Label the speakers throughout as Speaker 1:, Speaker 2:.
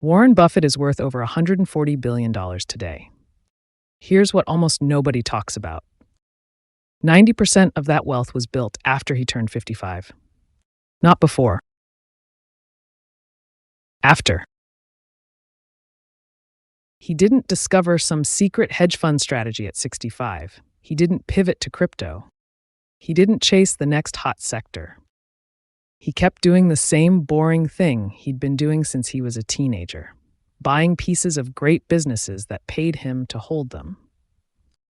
Speaker 1: Warren Buffett is worth over $140 billion today. Here's what almost nobody talks about. 90% of that wealth was built after he turned 55. Not before. After. He didn't discover some secret hedge fund strategy at 65. He didn't pivot to crypto. He didn't chase the next hot sector. He kept doing the same boring thing he'd been doing since he was a teenager, buying pieces of great businesses that paid him to hold them.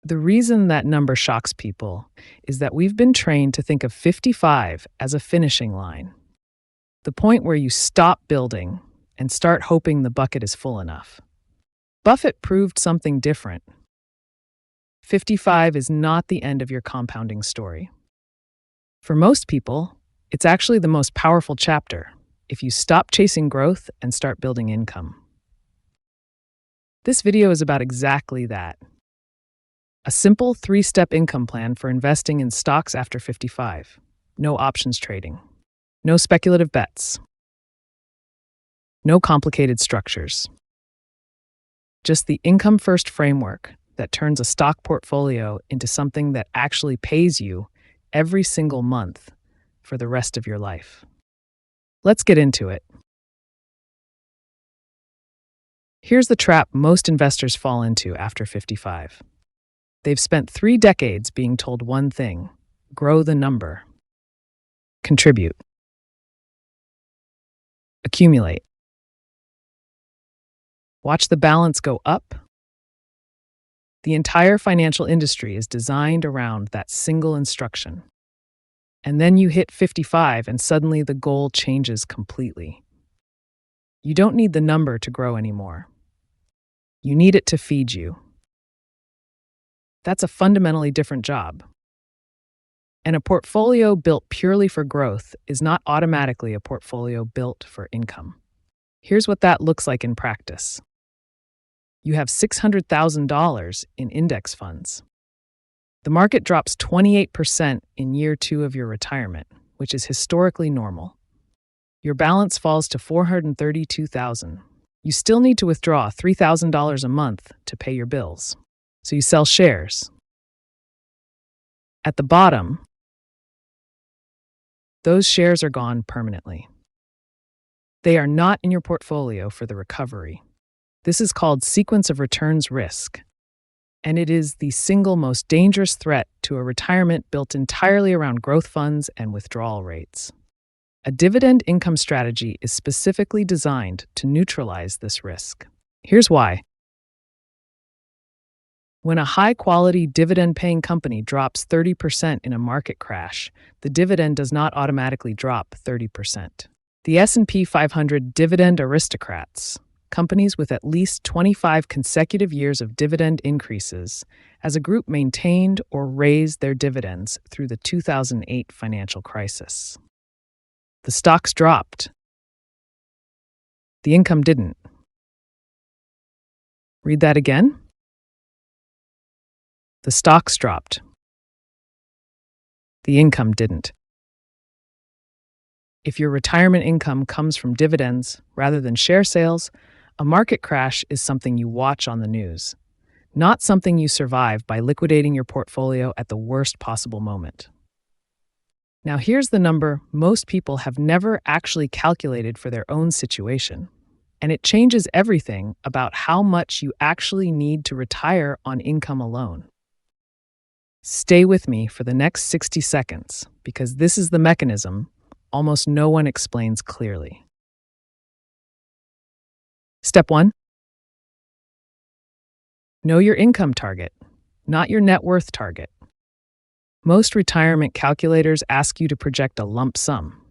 Speaker 1: The reason that number shocks people is that we've been trained to think of 55 as a finishing line, the point where you stop building and start hoping the bucket is full enough. Buffett proved something different. 55 is not the end of your compounding story. For most people, it's actually the most powerful chapter if you stop chasing growth and start building income. This video is about exactly that. A simple 3-step income plan for investing in stocks after 55. No options trading. No speculative bets. No complicated structures. Just the income-first framework that turns a stock portfolio into something that actually pays you every single month for the rest of your life. Let's get into it. Here's the trap most investors fall into after 55. They've spent 3 decades being told one thing: grow the number, contribute, accumulate. Watch the balance go up. The entire financial industry is designed around that single instruction. And then you hit 55 and suddenly the goal changes completely. You don't need the number to grow anymore. You need it to feed you. That's a fundamentally different job. And a portfolio built purely for growth is not automatically a portfolio built for income. Here's what that looks like in practice. You have $600,000 in index funds. The market drops 28% in year 2 of your retirement, which is historically normal. Your balance falls to $432,000. You still need to withdraw $3,000 a month to pay your bills. So you sell shares. At the bottom, those shares are gone permanently. They are not in your portfolio for the recovery. This is called sequence of returns risk, and it is the single most dangerous threat to a retirement built entirely around growth funds and withdrawal rates. A dividend income strategy is specifically designed to neutralize this risk. Here's why. When a high-quality dividend-paying company drops 30% in a market crash, the dividend does not automatically drop 30%. The S&P 500 Dividend Aristocrats, companies with at least 25 consecutive years of dividend increases, as a group maintained or raised their dividends through the 2008 financial crisis. The stocks dropped. The income didn't. Read that again. The stocks dropped. The income didn't. If your retirement income comes from dividends rather than share sales, a market crash is something you watch on the news, not something you survive by liquidating your portfolio at the worst possible moment. Now here's the number most people have never actually calculated for their own situation, and it changes everything about how much you actually need to retire on income alone. Stay with me for the next 60 seconds, because this is the mechanism almost no one explains clearly. Step 1. Know your income target, not your net worth target. Most retirement calculators ask you to project a lump sum,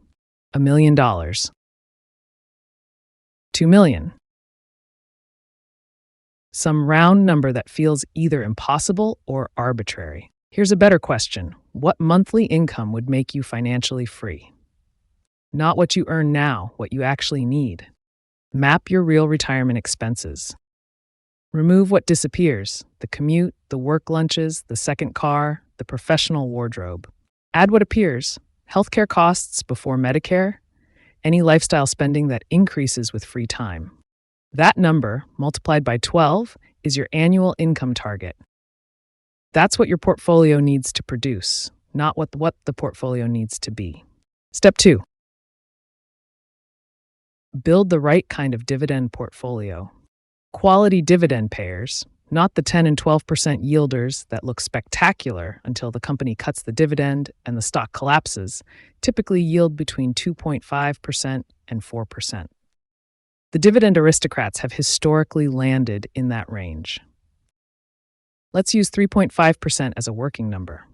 Speaker 1: $1 million, $2 million, some round number that feels either impossible or arbitrary. Here's a better question. What monthly income would make you financially free? Not what you earn now, what you actually need. Map your real retirement expenses. Remove what disappears: the commute, the work lunches, the second car, the professional wardrobe. Add what appears: healthcare costs before Medicare, any lifestyle spending that increases with free time. That number, multiplied by 12, is your annual income target. That's what your portfolio needs to produce, not what the portfolio needs to be. Step 2. Build the right kind of dividend portfolio. Quality dividend payers, not the 10 and 12% yielders that look spectacular until the company cuts the dividend and the stock collapses, typically yield between 2.5% and 4%. The Dividend Aristocrats have historically landed in that range. Let's use 3.5% as a working number.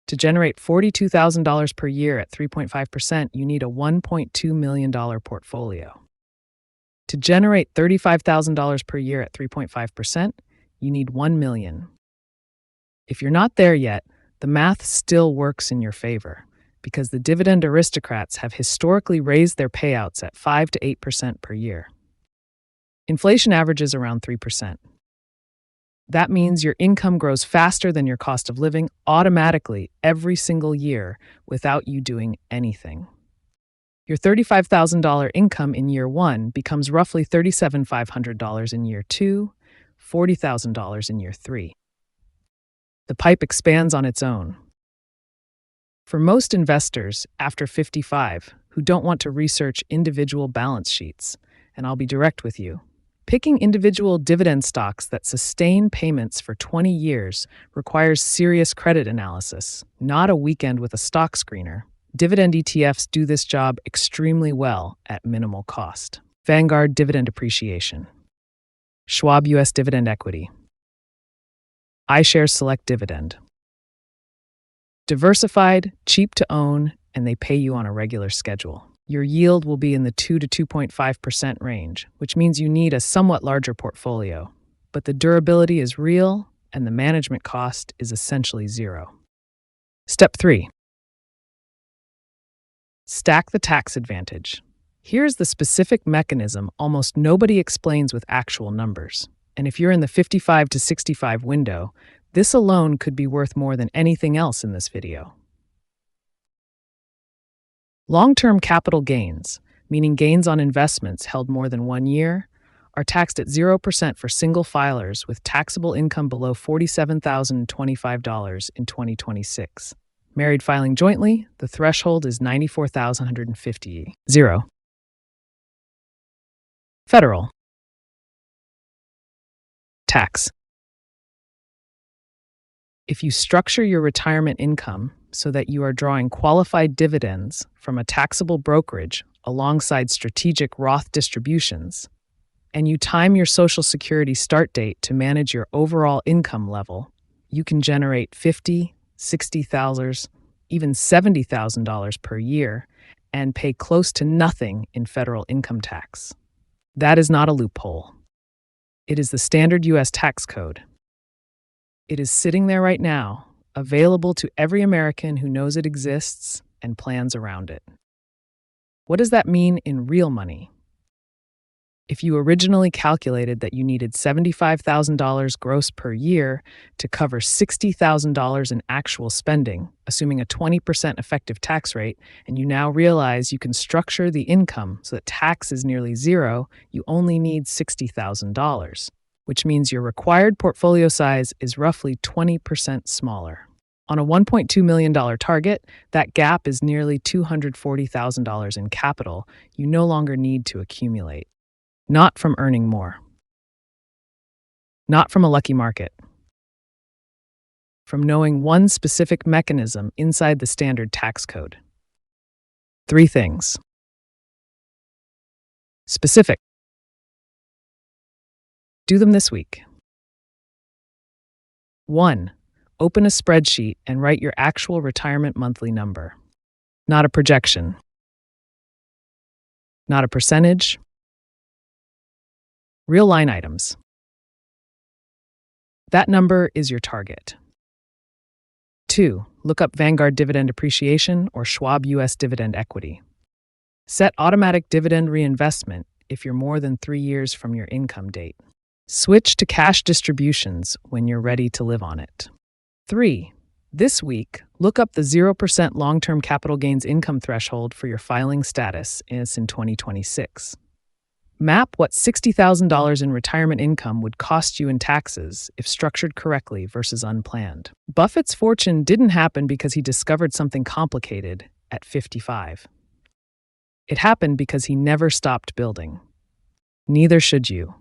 Speaker 1: To generate $42,000 per year at 3.5%, you need a $1.2 million portfolio. To generate $35,000 per year at 3.5%, you need $1 million. If you're not there yet, the math still works in your favor because the Dividend Aristocrats have historically raised their payouts at 5 to 8% per year. Inflation averages around 3%. That means your income grows faster than your cost of living automatically every single year without you doing anything. Your $35,000 income in year 1 becomes roughly $37,500 in year 2, $40,000 in year 3. The pipe expands on its own. For most investors after 55 who don't want to research individual balance sheets, and I'll be direct with you, picking individual dividend stocks that sustain payments for 20 years requires serious credit analysis, not a weekend with a stock screener. Dividend ETFs do this job extremely well at minimal cost. Vanguard Dividend Appreciation, Schwab US Dividend Equity, iShares Select Dividend. Diversified, cheap to own, and they pay you on a regular schedule. Your yield will be in the 2 to 2.5% range, which means you need a somewhat larger portfolio. But the durability is real, and the management cost is essentially zero. Step 3. Stack the tax advantage. Here's the specific mechanism almost nobody explains with actual numbers. And if you're in the 55 to 65 window, this alone could be worth more than anything else in this video. Long-term capital gains, meaning gains on investments held more than 1 year, are taxed at 0% for single filers with taxable income below $47,025 in 2026. Married filing jointly, the threshold is $94,150. 0. Federal tax. If you structure your retirement income so that you are drawing qualified dividends from a taxable brokerage alongside strategic Roth distributions, and you time your Social Security start date to manage your overall income level, you can generate $50,000, $60,000, even $70,000 per year and pay close to nothing in federal income tax. That is not a loophole. It is the standard U.S. tax code. It is sitting there right now, available to every American who knows it exists and plans around it. What does that mean in real money? If you originally calculated that you needed $75,000 gross per year to cover $60,000 in actual spending, assuming a 20% effective tax rate, and you now realize you can structure the income so that tax is nearly zero, you only need $60,000, which means your required portfolio size is roughly 20% smaller. On a $1.2 million target, that gap is nearly $240,000 in capital you no longer need to accumulate. Not from earning more. Not from a lucky market. From knowing one specific mechanism inside the standard tax code. 3 things. Specific. Do them this week. 1. Open a spreadsheet and write your actual retirement monthly number. Not a projection. Not a percentage. Real line items. That number is your target. 2. Look up Vanguard Dividend Appreciation or Schwab US Dividend Equity. Set automatic dividend reinvestment if you're more than 3 years from your income date. Switch to cash distributions when you're ready to live on it. 3. This week, look up the 0% long-term capital gains income threshold for your filing status in 2026. Map what $60,000 in retirement income would cost you in taxes if structured correctly versus unplanned. Buffett's fortune didn't happen because he discovered something complicated at 55. It happened because he never stopped building. Neither should you.